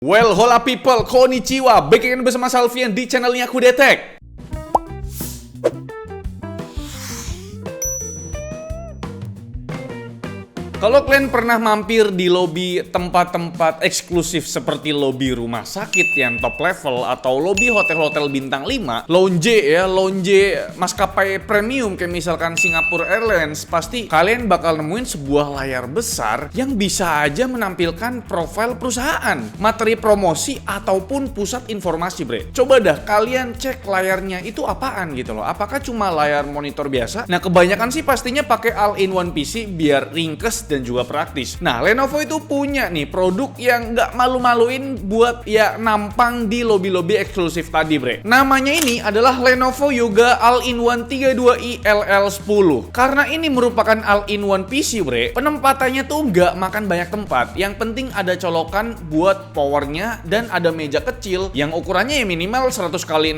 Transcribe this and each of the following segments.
Well, hola people, konnichiwa. Back again bersama Salvian di channelnya Kudetek. Kalau kalian pernah mampir di lobi tempat-tempat eksklusif seperti lobi rumah sakit yang top level atau lobi hotel-hotel bintang 5, lounge maskapai premium kayak misalkan Singapore Airlines, pasti kalian bakal nemuin sebuah layar besar yang bisa aja menampilkan profil perusahaan, materi promosi ataupun pusat informasi, bre. Coba dah kalian cek layarnya itu apaan gitu loh. Apakah cuma layar monitor biasa? Nah, kebanyakan sih pastinya pakai all-in-one PC biar ringkes dan juga praktis. Nah, Lenovo itu punya nih produk yang nggak malu-maluin buat ya nampang di lobby-lobby eksklusif tadi, bre. Namanya ini adalah Lenovo Yoga All-in-One 32i LL10. Karena ini merupakan all-in-one PC, bre, penempatannya tuh nggak makan banyak tempat. Yang penting ada colokan buat powernya dan ada meja kecil yang ukurannya ya minimal 100 x 60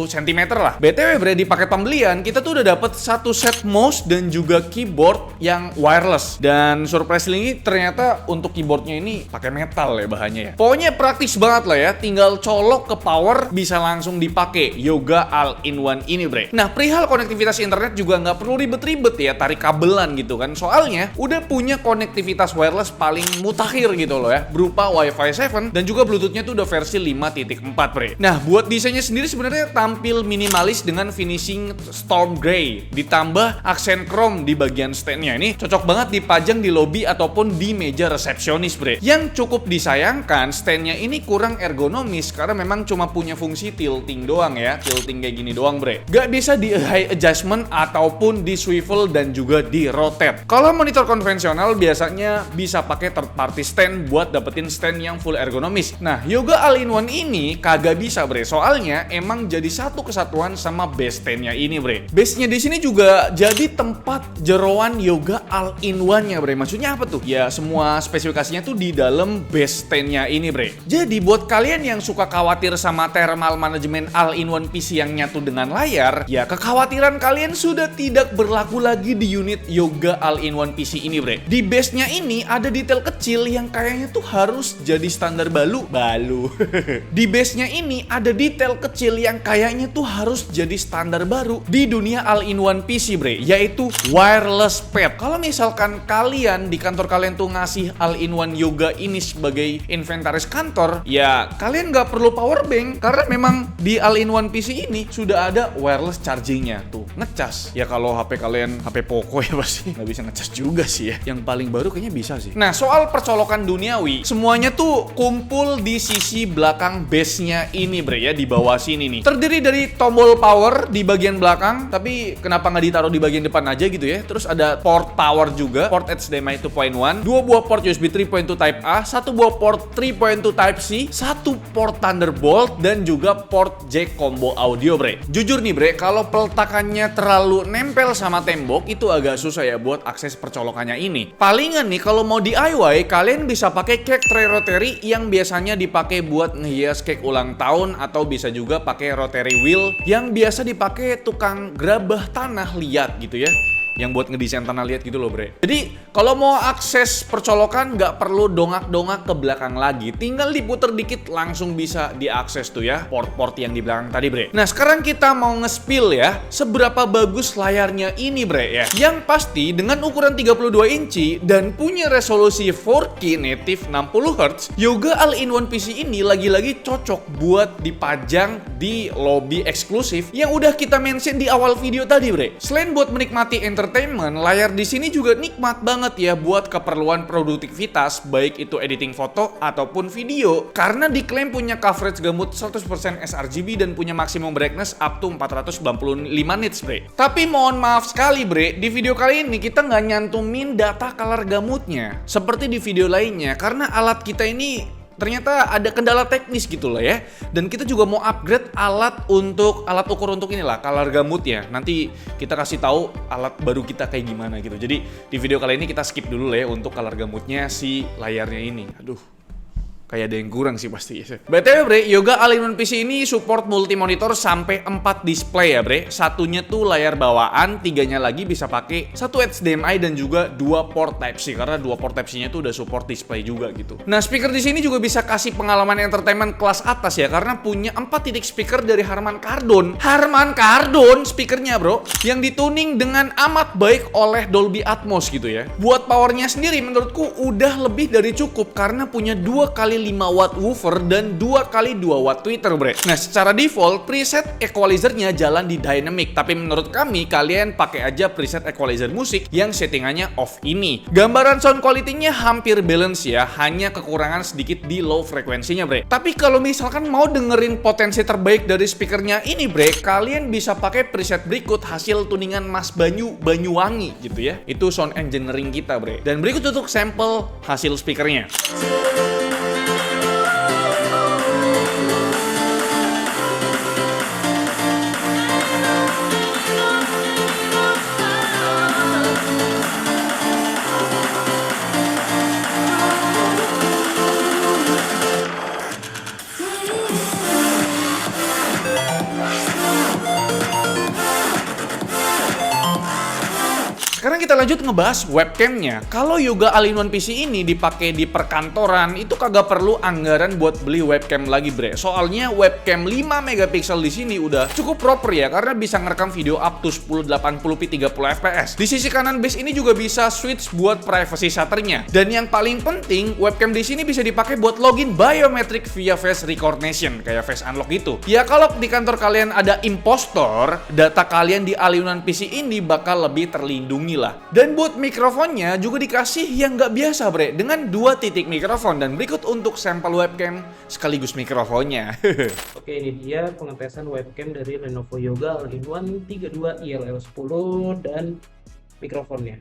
cm lah. BTW, bre, di paket pembelian kita tuh udah dapet satu set mouse dan juga keyboard yang wireless. Dan surprise ini ternyata untuk keyboardnya ini pakai metal ya bahannya ya. Pokoknya praktis banget lah ya, tinggal colok ke power bisa langsung dipakai Yoga All-in-One ini, bre. Nah, perihal konektivitas internet juga nggak perlu ribet-ribet ya, tarik kabelan gitu kan. Soalnya udah punya konektivitas wireless paling mutakhir gitu loh ya, berupa Wi-Fi 7 dan juga Bluetooth-nya tuh udah versi 5.4, bre. Nah, buat desainnya sendiri sebenarnya tampil minimalis dengan finishing storm gray, ditambah aksen chrome di bagian stand-nya. Ini cocok banget dipajang di lobby ataupun di meja resepsionis, bre. Yang cukup disayangkan, stand-nya ini kurang ergonomis karena memang cuma punya fungsi tilting doang ya, tilting kayak gini doang, bre. Gak bisa di high adjustment ataupun di swivel dan juga di rotate. Kalau monitor konvensional biasanya bisa pakai third party stand buat dapetin stand yang full ergonomis. Nah, Yoga All-in-One ini kagak bisa, bre. Soalnya emang jadi satu kesatuan sama base stand-nya ini, bre. Base-nya di sini juga jadi tempat jeroan Yoga All-in-One-nya, bre. Maksudnya apa tuh? Ya semua spesifikasinya tuh di dalam base stand-nya ini, bre. Jadi buat kalian yang suka khawatir sama thermal management all-in-one PC yang nyatu dengan layar, ya kekhawatiran kalian sudah tidak berlaku lagi di unit Yoga All-in-one PC ini, bre. Di base-nya ini ada detail kecil yang kayaknya tuh harus jadi standar balu. Di base-nya ini ada detail kecil yang kayaknya tuh harus jadi standar baru di dunia all-in-one PC, bre, yaitu wireless pad. Kalau misalkan kalian di kantor kalian tuh ngasih all-in-one Yoga ini sebagai inventaris kantor, ya kalian nggak perlu power bank karena memang di all-in-one PC ini sudah ada wireless chargingnya tuh, ngecas. Ya kalau HP kalian HP Poco ya pasti nggak bisa ngecas juga sih ya. Yang paling baru kayaknya bisa sih. Nah, soal percolokan duniawi, semuanya tuh kumpul di sisi belakang base-nya ini, bre, ya, di bawah sini nih. Terdiri dari tombol power di bagian belakang, tapi kenapa nggak ditaruh di bagian depan aja gitu ya? Terus ada port power juga, port HDMI 2.1, 2 buah port USB 3.2 Type A, 1 buah port 3.2 Type C, 1 port Thunderbolt, dan juga port jack combo audio, bre. Jujur nih, bre, kalau peletakannya terlalu nempel sama tembok, itu agak susah ya buat akses percolokannya ini. Palingan nih, kalau mau DIY, kalian bisa pakai cake tray rotary yang biasanya dipakai buat ngehias cake ulang tahun, atau bisa juga pakai rotary wheel yang biasa dipakai tukang gerabah tanah liat gitu ya, yang buat ngedesain tanah liat gitu loh, bre. Jadi kalau mau akses percolokan nggak perlu dongak-dongak ke belakang lagi, tinggal diputer dikit langsung bisa diakses tuh ya port-port yang di belakang tadi, bre. Nah, sekarang kita mau nge-spill ya seberapa bagus layarnya ini, bre, ya. Yang pasti dengan ukuran 32 inci dan punya resolusi 4K native 60 Hz, Yoga All-in-one PC ini lagi-lagi cocok buat dipajang di lobby eksklusif yang udah kita mention di awal video tadi, bre. Selain buat menikmati entertainment, layar di sini juga nikmat banget ya buat keperluan produktivitas, baik itu editing foto ataupun video, karena diklaim punya coverage gambut 100% sRGB dan punya maksimum brightness up to 495 nits, bre. Tapi mohon maaf sekali, bre, di video kali ini kita nggak nyantumin data color gambutnya seperti di video lainnya karena alat kita ini ternyata ada kendala teknis gitu loh ya. Dan kita juga mau upgrade alat ukur untuk inilah color gambutnya. Nanti kita kasih tahu alat baru kita kayak gimana gitu. Jadi di video kali ini kita skip dulu lah ya untuk color gambutnya si layarnya ini. Aduh. Kayak ada yang kurang sih pasti. BTW bre, Yoga All-in-One PC ini support multi monitor sampai 4 display ya bre. Satunya tuh layar bawaan, tiganya lagi bisa pakai satu HDMI dan juga 2 port Type-C, karena 2 port Type-C-nya tuh udah support display juga gitu. Nah, speaker di sini juga bisa kasih pengalaman entertainment kelas atas ya, karena punya 4 titik speaker dari Harman Kardon. Harman Kardon speakernya bro, yang dituning dengan amat baik oleh Dolby Atmos gitu ya. Buat powernya sendiri menurutku udah lebih dari cukup, karena punya 2 kali 5 watt woofer dan 2 kali 2 watt tweeter bre. Nah, secara default preset equalizernya jalan di dynamic, tapi menurut kami kalian pakai aja preset equalizer musik yang settingannya off ini. Gambaran sound quality-nya hampir balance ya, hanya kekurangan sedikit di low frekuensinya bre. Tapi kalau misalkan mau dengerin potensi terbaik dari speakernya ini bre, kalian bisa pakai preset berikut hasil tuningan Mas Banyuwangi gitu ya. Itu sound engineering kita bre. Dan berikut untuk sampel hasil speakernya. Sekarang kita lanjut ngebahas webcamnya. Kalau Yoga All-in-One PC ini dipakai di perkantoran, itu kagak perlu anggaran buat beli webcam lagi bre. Soalnya webcam 5 megapiksel di sini udah cukup proper ya, karena bisa ngerekam video up to 1080p 30 fps. Di sisi kanan base ini juga bisa switch buat privacy shutternya. Dan yang paling penting, webcam di sini bisa dipakai buat login biometric via face recognition kayak face unlock gitu. Ya kalau di kantor kalian ada impostor, data kalian di All-in-One PC ini bakal lebih terlindungi lah. Dan buat mikrofonnya juga dikasih yang nggak biasa bre, dengan 2 titik mikrofon. Dan berikut untuk sampel webcam sekaligus mikrofonnya. Oke, ini dia pengetesan webcam dari Lenovo Yoga All-in-One 32 ILL10 dan mikrofonnya.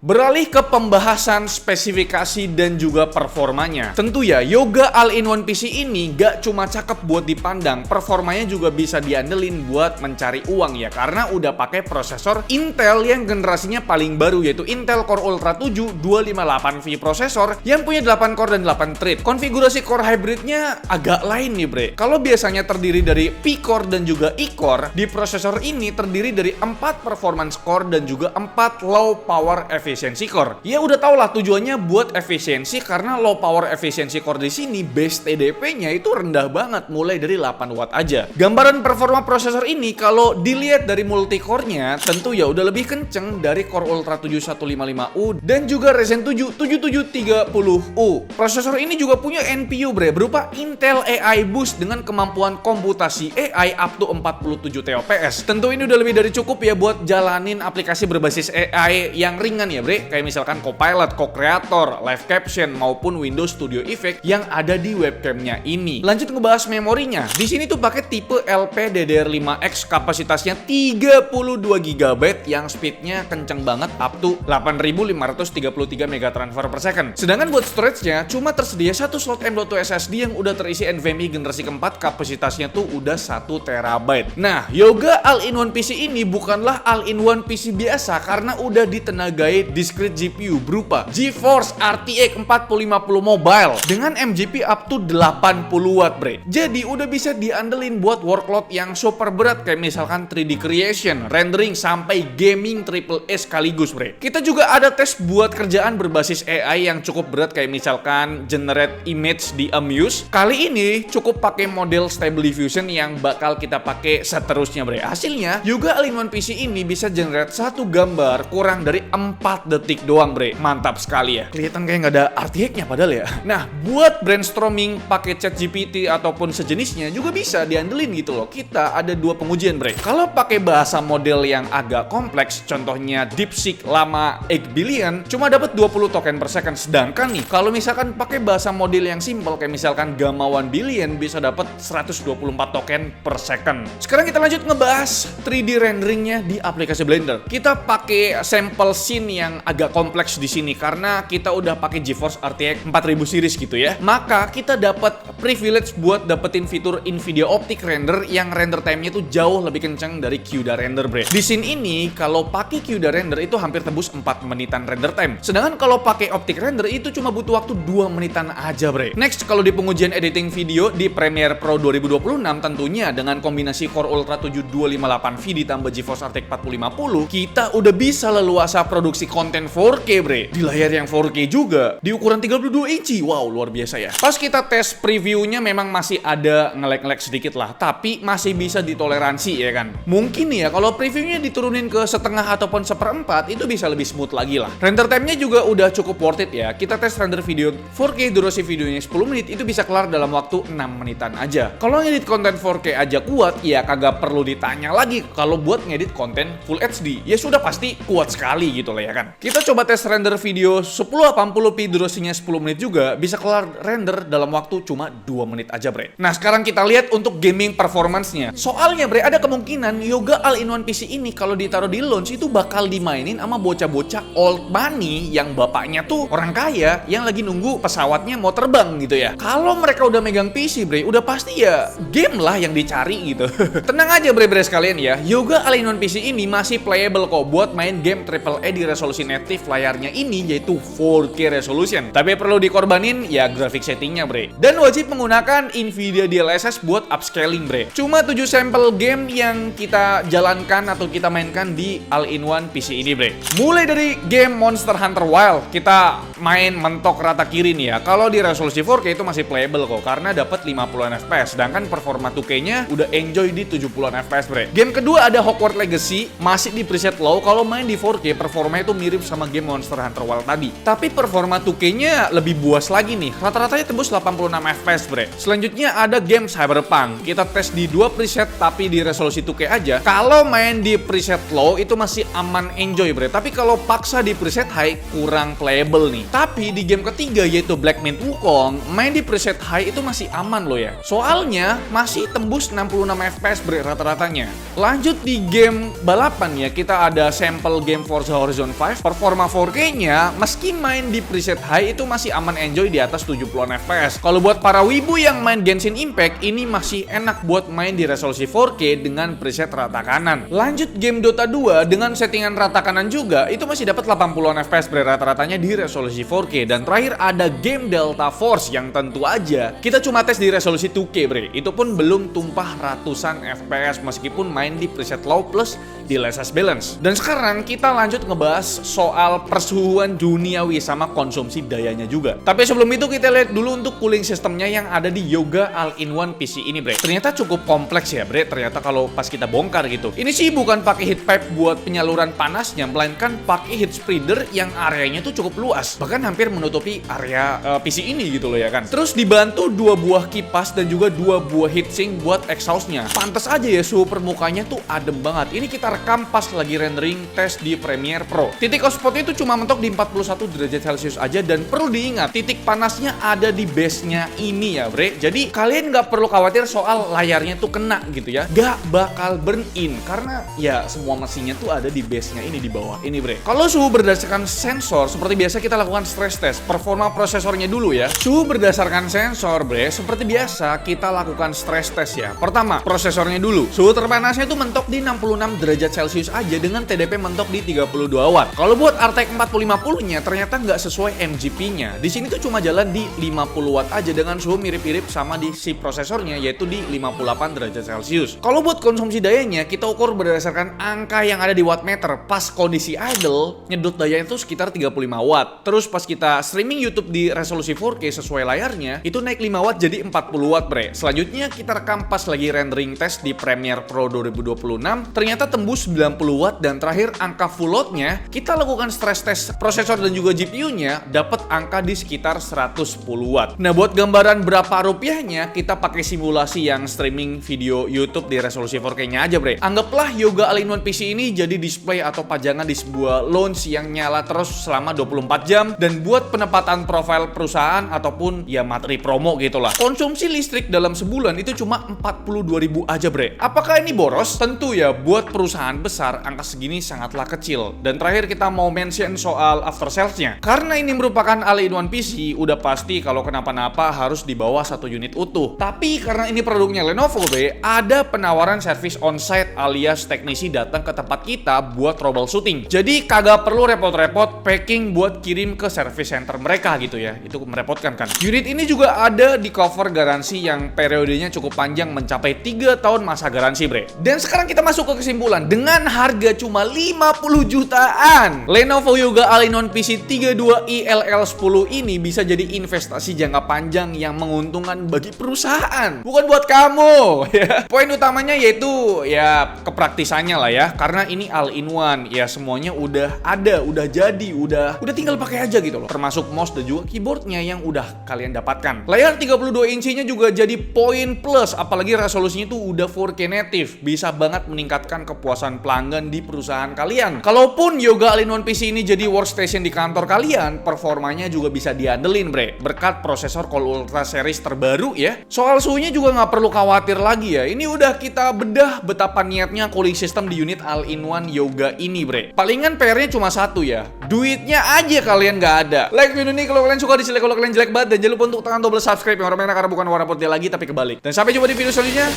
Beralih ke pembahasan spesifikasi dan juga performanya. Tentu ya, Yoga All-in-One PC ini gak cuma cakep buat dipandang, performanya juga bisa diandelin buat mencari uang ya, karena udah pakai prosesor Intel yang generasinya paling baru, yaitu Intel Core Ultra 7 258V prosesor yang punya 8 core dan 8 thread. Konfigurasi core hybridnya agak lain nih bre. Kalau biasanya terdiri dari P-core dan juga E-core, di prosesor ini terdiri dari 4 performance core dan juga 4 low power efficiency core. Ya udah tau lah tujuannya buat efisiensi, karena low power efficiency core di sini base TDP-nya itu rendah banget, mulai dari 8 watt aja. Gambaran performa prosesor ini kalau dilihat dari multi-core-nya tentu ya udah lebih kenceng dari Core Ultra 7 155U dan juga Ryzen 7 7730U. Prosesor ini juga punya NPU bre, berupa Intel AI Boost dengan kemampuan komputasi AI up to 47 TOPS. Tentu ini udah lebih dari cukup ya buat jalanin aplikasi berbasis AI yang ringan ya bre, kayak misalkan Copilot, Co-Creator, Live Caption maupun Windows Studio Effect yang ada di webcamnya ini. Lanjut ngebahas memorinya. Di sini tuh pakai tipe LPDDR5X, kapasitasnya 32 GB yang speednya kenceng banget up to 8533 MB transfer per second. Sedangkan buat storage-nya cuma tersedia satu slot M.2 SSD yang udah terisi NVMe generasi keempat, kapasitasnya tuh udah 1 TB. Nah, Yoga All-in-One PC ini bukanlah All-in-One PC biasa, karena udah ditenagai discrete GPU berupa GeForce RTX 4050 Mobile dengan MGP up to 80 watt bre. Jadi udah bisa diandelin buat workload yang super berat kayak misalkan 3D creation, rendering sampai gaming AAA sekaligus bre. Kita juga ada tes buat kerjaan berbasis AI yang cukup berat kayak misalkan generate image di Amuse. Kali ini cukup pakai model Stable Diffusion yang bakal kita pakai seterusnya bre. Hasilnya Yoga All-in-One PC ini bisa generate satu gambar kurang dari 4 detik doang bre. Mantap sekali ya. Kelihatan kayak nggak ada RTX-nya padahal ya. Nah, buat brainstorming pakai ChatGPT ataupun sejenisnya juga bisa diandelin gitu loh. Kita ada 2 pengujian bre. Kalau pakai bahasa model yang agak kompleks, contohnya DeepSeek Llama 8 Billion, cuma dapat 20 token per second. Sedangkan nih, kalau misalkan pakai bahasa model yang simple kayak misalkan Gamma 1 Billion, bisa dapat 124 token per second. Sekarang kita lanjut ngebahas 3D renderingnya di aplikasi Blender. Kita pakai sampel scene yang agak kompleks di sini karena kita udah pakai GeForce RTX 4000 series gitu ya. Maka kita dapat privilege buat dapetin fitur Nvidia Optic Render yang render time-nya tuh jauh lebih kencang dari CUDA Render, bre. Di scene ini kalau pakai CUDA Render itu hampir tembus 4 menitan render time. Sedangkan kalau pakai Optic Render itu cuma butuh waktu 2 menitan aja, bre. Next, kalau di pengujian editing video di Premiere Pro 2026 tentunya dengan kombinasi Core Ultra 7 258V ditambah GeForce RTX 4050, kita udah bisa leluasa produksi konten 4K, bre. Di layar yang 4K juga, di ukuran 32 inci. Wow, luar biasa ya. Pas kita tes previewnya memang masih ada nge-lag sedikit lah, tapi masih bisa ditoleransi ya kan. Mungkin ya kalau previewnya diturunin ke setengah ataupun seperempat itu bisa lebih smooth lagi lah. Render time-nya juga udah cukup worth it ya. Kita tes render video 4K, durasi videonya 10 menit itu bisa kelar dalam waktu 6 menitan aja. Kalau ngedit konten 4K aja kuat, ya kagak perlu ditanya lagi kalau buat ngedit konten Full HD. Ya sudah pasti kuat sekali gitu lah ya kan. Kita coba tes render video 1080p durasinya 10 menit juga bisa kelar render dalam waktu cuma 2 menit aja, bre. Nah, sekarang kita lihat untuk gaming performance-nya. Soalnya, bre, ada kemungkinan Yoga All-in-One PC ini kalau ditaruh di launch itu bakal dimainin sama bocah-bocah old money yang bapaknya tuh orang kaya yang lagi nunggu pesawatnya mau terbang gitu ya. Kalau mereka udah megang PC, bre, udah pasti ya game lah yang dicari gitu. Tenang aja, bre sekalian ya. Yoga All-in-One PC ini masih playable kok buat main game AAA di resolusi native layarnya ini yaitu 4K resolution. Tapi perlu dikorbanin ya grafik settingnya, bre. Dan wajib menggunakan Nvidia DLSS buat upscaling, bre. Cuma 7 sampel game yang kita jalankan atau kita mainkan di All-in-One PC ini, bre. Mulai dari game Monster Hunter Wilds, kita main mentok rata kiri nih ya. Kalau di resolusi 4K itu masih playable kok karena dapat 50-an FPS, sedangkan performa 2K-nya udah enjoy di 70-an FPS, bre. Game kedua ada Hogwarts Legacy, masih di preset low. Kalau main di 4K performanya itu mirip sama game Monster Hunter Wilds tadi. Tapi performa 2K-nya lebih buas lagi nih. Rata-ratanya tembus 86 FPS, bre. Selanjutnya ada game Cyberpunk. Kita tes di 2 preset tapi di resolusi 2K aja. Kalau main di preset low itu masih aman enjoy, bre. Tapi kalau paksa di preset high kurang playable nih. Tapi di game ketiga yaitu Black Myth Wukong, main di preset high itu masih aman loh ya. Soalnya masih tembus 66 FPS, bre, rata-ratanya. Lanjut di game balapan ya, kita ada sampel game Forza Horizon 5. Performa 4K-nya meski main di preset high itu masih aman enjoy di atas 70-an FPS. Kalau buat para wibu yang main Genshin Impact, ini masih enak buat main di resolusi 4K dengan preset rata kanan. Lanjut game Dota 2 dengan settingan rata kanan juga, itu masih dapat 80-an FPS, bre, rata-ratanya di resolusi 4K. Dan terakhir ada game Delta Force yang tentu aja kita cuma tes di resolusi 2K, bre. Itu pun belum tumpah ratusan FPS meskipun main di preset low plus di DLSS balance. Dan sekarang kita lanjut ngebahas soal persuhuan duniawi sama konsumsi dayanya juga. Tapi sebelum itu kita lihat dulu untuk cooling sistemnya yang ada di Yoga All-in-One PC ini, bre. Ternyata cukup kompleks ya, bre. Ternyata kalau pas kita bongkar gitu. Ini sih bukan pakai heat pipe buat penyaluran panasnya, melainkan pakai heat spreader yang areanya tuh cukup luas. Bahkan hampir menutupi area PC ini gitu loh ya kan. Terus dibantu 2 buah kipas dan juga 2 buah heatsink buat exhaustnya. Pantes aja ya suhu permukaannya tuh adem banget. Ini kita rekam pas lagi rendering tes di Premiere Pro. Titik hotspotnya itu cuma mentok di 41 derajat Celcius aja, dan perlu diingat titik panasnya ada di base-nya ini ya, bre. Jadi kalian nggak perlu khawatir soal layarnya tuh kena gitu ya. Nggak bakal burn in karena ya semua mesinnya tuh ada di base-nya ini di bawah ini, bre. Kalau suhu berdasarkan sensor seperti biasa kita lakukan stress test. Performa prosesornya dulu ya. Suhu berdasarkan sensor, bre, seperti biasa kita lakukan stress test ya. Pertama, prosesornya dulu. Suhu terpanasnya tuh mentok di 66 derajat Celcius aja dengan TDP mentok di 32 watt. Kalau buat RTX 4050-nya ternyata nggak sesuai MGP-nya. Di sini tuh cuma jalan di 50 watt aja dengan suhu mirip-mirip sama di si prosesornya yaitu di 58 derajat Celcius. Kalau buat konsumsi dayanya kita ukur berdasarkan angka yang ada di wattmeter. Pas kondisi idle, nyedot dayanya itu sekitar 35 watt. Terus pas kita streaming YouTube di resolusi 4K sesuai layarnya, itu naik 5 watt jadi 40 watt, bre. Selanjutnya kita rekam pas lagi rendering test di Premiere Pro 2026, ternyata tembus 90 watt. Dan terakhir angka full load-nya, kita lakukan stress test prosesor dan juga GPU-nya, dapat angka di sekitar 110 watt. Nah, buat gambaran berapa rupiahnya, kita pakai simulasi yang streaming video YouTube di resolusi 4K-nya aja, bre. Anggaplah Yoga All-in-One PC ini jadi display atau pajangan di sebuah lounge yang nyala terus selama 24 jam, dan buat penempatan profil perusahaan ataupun ya materi promo gitulah. Konsumsi listrik dalam sebulan itu cuma 42.000 aja, bre. Apakah ini boros? Tentu ya, buat perusahaan besar angka segini sangatlah kecil. Dan terakhir kita mau mention soal after sales-nya. Karena ini merupakan all-in-one PC, udah pasti kalau kenapa-napa harus dibawa satu unit utuh. Tapi karena ini produknya Lenovo ada penawaran service on-site alias teknisi datang ke tempat kita buat troubleshooting. Jadi kagak perlu repot-repot packing buat kirim ke service center mereka gitu ya. Itu merepotkan kan. Unit ini juga ada di cover garansi yang periodenya cukup panjang mencapai 3 tahun masa garansi, bre. Dan sekarang kita masuk ke kesimpulan. Dengan harga cuma 50 jutaan, Lenovo Yoga All-in-One PC 32i LL10 ini bisa jadi investasi jangka panjang yang menguntungkan bagi perusahaan. Bukan buat kamu. Ya. Poin utamanya yaitu ya kepraktisannya lah ya. Karena ini all-in-one, ya semuanya udah ada, udah jadi, udah tinggal pakai aja gitu loh. Termasuk mouse dan juga keyboardnya yang udah kalian dapatkan. Layar 32 inchinya juga jadi poin plus, apalagi resolusinya tuh udah 4K native. Bisa banget meningkatkan kepuasan pelanggan di perusahaan kalian. Kalaupun Yoga All-in-One PC ini jadi workstation di kantor kalian, performanya juga bisa diandelin, bre. Berkat prosesor Core Ultra series terbaru ya. Soal suhunya juga nggak perlu khawatir lagi ya. Ini udah kita bedah betapa niatnya cooling system di unit All-in-One Yoga ini, bre. Palingan PR-nya cuma satu ya. Duitnya aja kalian nggak ada. Like video ini kalau kalian suka, dislike kalau kalian jelek banget, dan jangan lupa untuk tekan tombol subscribe yang warna merah karena bukan warna putih lagi tapi kebalik. Dan sampai jumpa di video selanjutnya.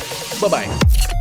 Bye bye.